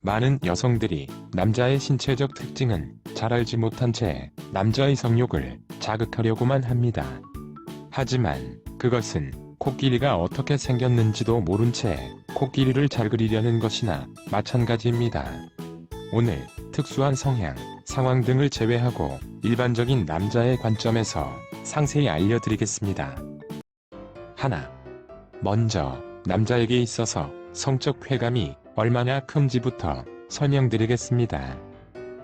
많은 여성들이 남자의 신체적 특징은 잘 알지 못한 채 남자의 성욕을 자극하려고만 합니다. 하지만 그것은 코끼리가 어떻게 생겼는지도 모른 채 코끼리를 잘 그리려는 것이나 마찬가지입니다. 오늘 특수한 성향, 상황 등을 제외하고 일반적인 남자의 관점에서 상세히 알려드리겠습니다. 하나. 먼저 남자에게 있어서 성적 쾌감이 얼마나 큰지부터 설명드리겠습니다.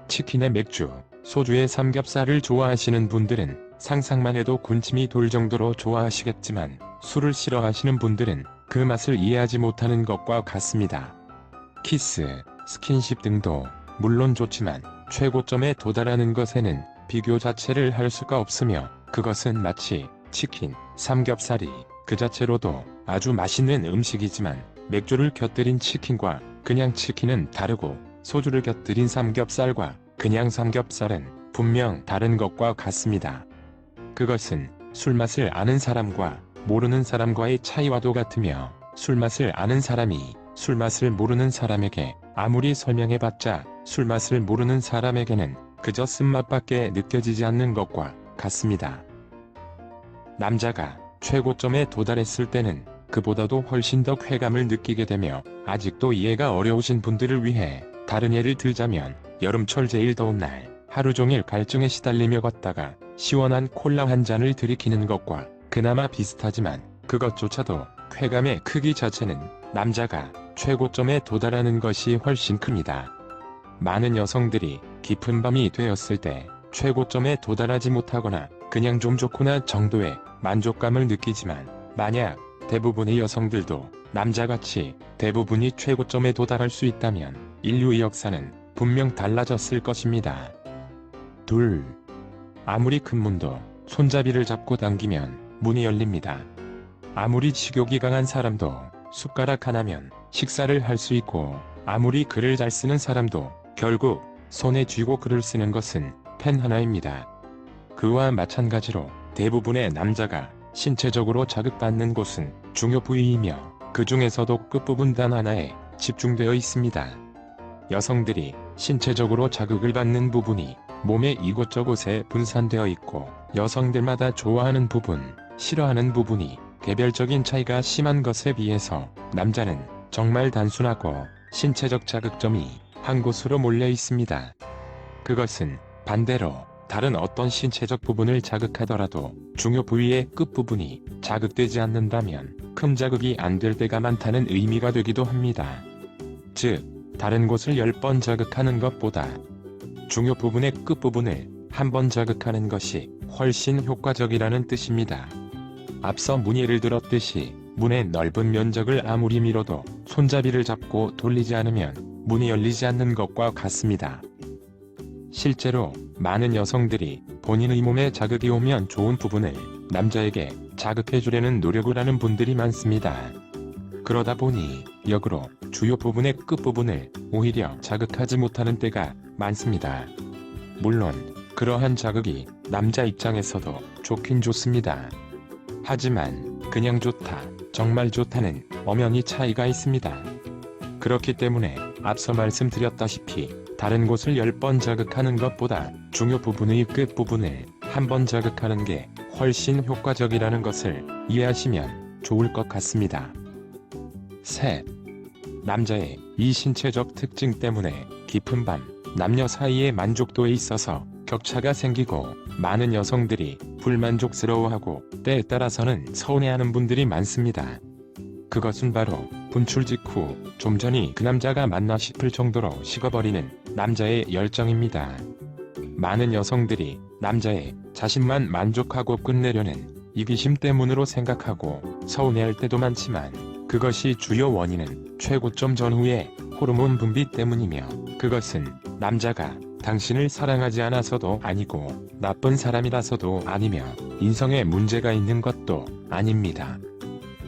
치킨에 맥주, 소주에 삼겹살을 좋아하시는 분들은 상상만 해도 군침이 돌 정도로 좋아하시겠지만 술을 싫어하시는 분들은 그 맛을 이해하지 못하는 것과 같습니다. 키스, 스킨십 등도 물론 좋지만 최고점에 도달하는 것에는 비교 자체를 할 수가 없으며 그것은 마치 치킨, 삼겹살이 그 자체로도 아주 맛있는 음식이지만 맥주를 곁들인 치킨과 그냥 치킨은 다르고 소주를 곁들인 삼겹살과 그냥 삼겹살은 분명 다른 것과 같습니다. 그것은 술맛을 아는 사람과 모르는 사람과의 차이와도 같으며 술맛을 아는 사람이 술맛을 모르는 사람에게 아무리 설명해봤자 술맛을 모르는 사람에게는 그저 쓴맛밖에 느껴지지 않는 것과 같습니다. 남자가 최고점에 도달했을 때는 그보다도 훨씬 더 쾌감을 느끼게 되며 아직도 이해가 어려우신 분들을 위해 다른 예를 들자면 여름철 제일 더운 날 하루 종일 갈증에 시달리며 걷다가 시원한 콜라 한 잔을 들이키는 것과 그나마 비슷하지만 그것조차도 쾌감의 크기 자체는 남자가 최고점에 도달하는 것이 훨씬 큽니다. 많은 여성들이 깊은 밤이 되었을 때 최고점에 도달하지 못하거나 그냥 좀 좋구나 정도의 만족감을 느끼지만 만약 대부분의 여성들도 남자같이 대부분이 최고점에 도달할 수 있다면 인류의 역사는 분명 달라졌을 것입니다. 둘. 아무리 큰 문도 손잡이를 잡고 당기면 문이 열립니다. 아무리 식욕이 강한 사람도 숟가락 하나면 식사를 할 수 있고 아무리 글을 잘 쓰는 사람도 결국 손에 쥐고 글을 쓰는 것은 펜 하나입니다. 그와 마찬가지로 대부분의 남자가 신체적으로 자극받는 곳은 중요 부위이며 그 중에서도 끝부분 단 하나에 집중되어 있습니다. 여성들이 신체적으로 자극을 받는 부분이 몸의 이곳저곳에 분산되어 있고 여성들마다 좋아하는 부분, 싫어하는 부분이 개별적인 차이가 심한 것에 비해서 남자는 정말 단순하고 신체적 자극점이 한 곳으로 몰려 있습니다. 그것은 반대로 다른 어떤 신체적 부분을 자극하더라도 중요 부위의 끝부분이 자극되지 않는다면 큰 자극이 안 될 때가 많다는 의미가 되기도 합니다. 즉, 다른 곳을 10번 자극하는 것보다 중요 부분의 끝부분을 한 번 자극하는 것이 훨씬 효과적이라는 뜻입니다. 앞서 문예를 들었듯이 문의 넓은 면적을 아무리 밀어도 손잡이를 잡고 돌리지 않으면 문이 열리지 않는 것과 같습니다. 실제로 많은 여성들이 본인의 몸에 자극이 오면 좋은 부분을 남자에게 자극해주려는 노력을 하는 분들이 많습니다. 그러다 보니 역으로 주요 부분의 끝부분을 오히려 자극하지 못하는 때가 많습니다. 물론 그러한 자극이 남자 입장에서도 좋긴 좋습니다. 하지만 그냥 좋다, 정말 좋다는 엄연히 차이가 있습니다. 그렇기 때문에 앞서 말씀드렸다시피 다른 곳을 10번 자극하는 것보다 중요 부분의 끝부분을 한 번 자극하는 게 훨씬 효과적이라는 것을 이해하시면 좋을 것 같습니다. 셋. 남자의 이 신체적 특징 때문에 깊은 밤 남녀 사이의 만족도에 있어서 격차가 생기고 많은 여성들이 불만족스러워하고 때에 따라서는 서운해하는 분들이 많습니다. 그것은 바로 분출 직후 좀 전이 그 남자가 맞나 싶을 정도로 식어버리는 남자의 열정입니다. 많은 여성들이 남자의 자신만 만족하고 끝내려는 이기심 때문으로 생각하고 서운해할 때도 많지만 그것이 주요 원인은 최고점 전후의 호르몬 분비 때문이며 그것은 남자가 당신을 사랑하지 않아서도 아니고 나쁜 사람이라서도 아니며 인성에 문제가 있는 것도 아닙니다.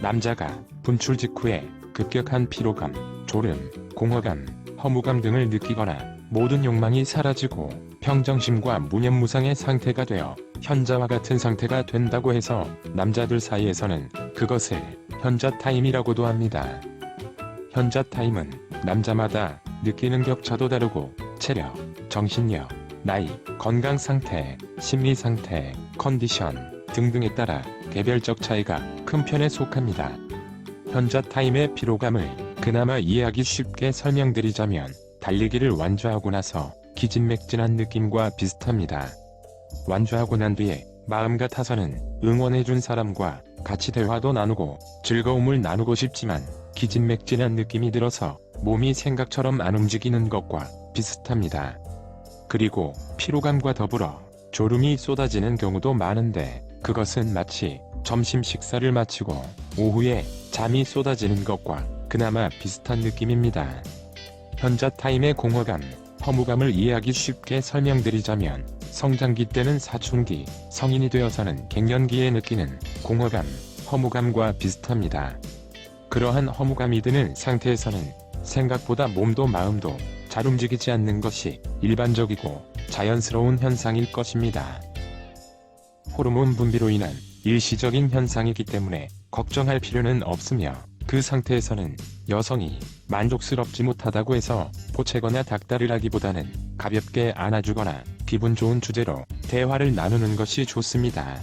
남자가 분출 직후에 급격한 피로감, 졸음, 공허감, 허무감 등을 느끼거나 모든 욕망이 사라지고 평정심과 무념무상의 상태가 되어 현자와 같은 상태가 된다고 해서 남자들 사이에서는 그것을 현자 타임이라고도 합니다. 현자 타임은 남자마다 느끼는 격차도 다르고 체력, 정신력, 나이, 건강 상태, 심리 상태, 컨디션 등등에 따라 개별적 차이가 큰 편에 속합니다. 현자 타임의 피로감을 그나마 이해하기 쉽게 설명드리자면 달리기를 완주하고 나서 기진맥진한 느낌과 비슷합니다. 완주하고 난 뒤에 마음 같아서는 응원해준 사람과 같이 대화도 나누고 즐거움을 나누고 싶지만 기진맥진한 느낌이 들어서 몸이 생각처럼 안 움직이는 것과 비슷합니다. 그리고 피로감과 더불어 졸음이 쏟아지는 경우도 많은데 그것은 마치 점심 식사를 마치고 오후에 잠이 쏟아지는 것과 그나마 비슷한 느낌입니다. 현자 타임의 공허감, 허무감을 이해하기 쉽게 설명드리자면 성장기 때는 사춘기, 성인이 되어서는 갱년기에 느끼는 공허감, 허무감과 비슷합니다. 그러한 허무감이 드는 상태에서는 생각보다 몸도 마음도 잘 움직이지 않는 것이 일반적이고 자연스러운 현상일 것입니다. 호르몬 분비로 인한 일시적인 현상이기 때문에 걱정할 필요는 없으며 그 상태에서는 여성이 만족스럽지 못하다고 해서 보채거나 닥달을 하기보다는 가볍게 안아주거나 기분 좋은 주제로 대화를 나누는 것이 좋습니다.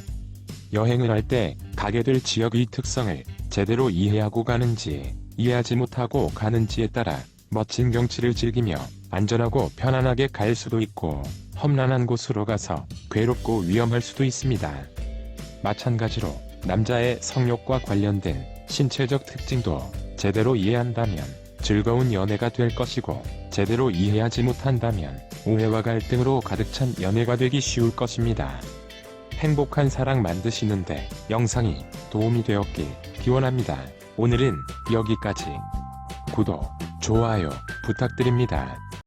여행을 할 때 가게 될 지역의 특성을 제대로 이해하고 가는지 이해하지 못하고 가는지에 따라 멋진 경치를 즐기며 안전하고 편안하게 갈 수도 있고 험난한 곳으로 가서 괴롭고 위험할 수도 있습니다. 마찬가지로 남자의 성욕과 관련된 신체적 특징도 제대로 이해한다면 즐거운 연애가 될 것이고 제대로 이해하지 못한다면 오해와 갈등으로 가득 찬 연애가 되기 쉬울 것입니다. 행복한 사랑 만드시는데 영상이 도움이 되었길 기원합니다. 오늘은 여기까지. 구독, 좋아요 부탁드립니다.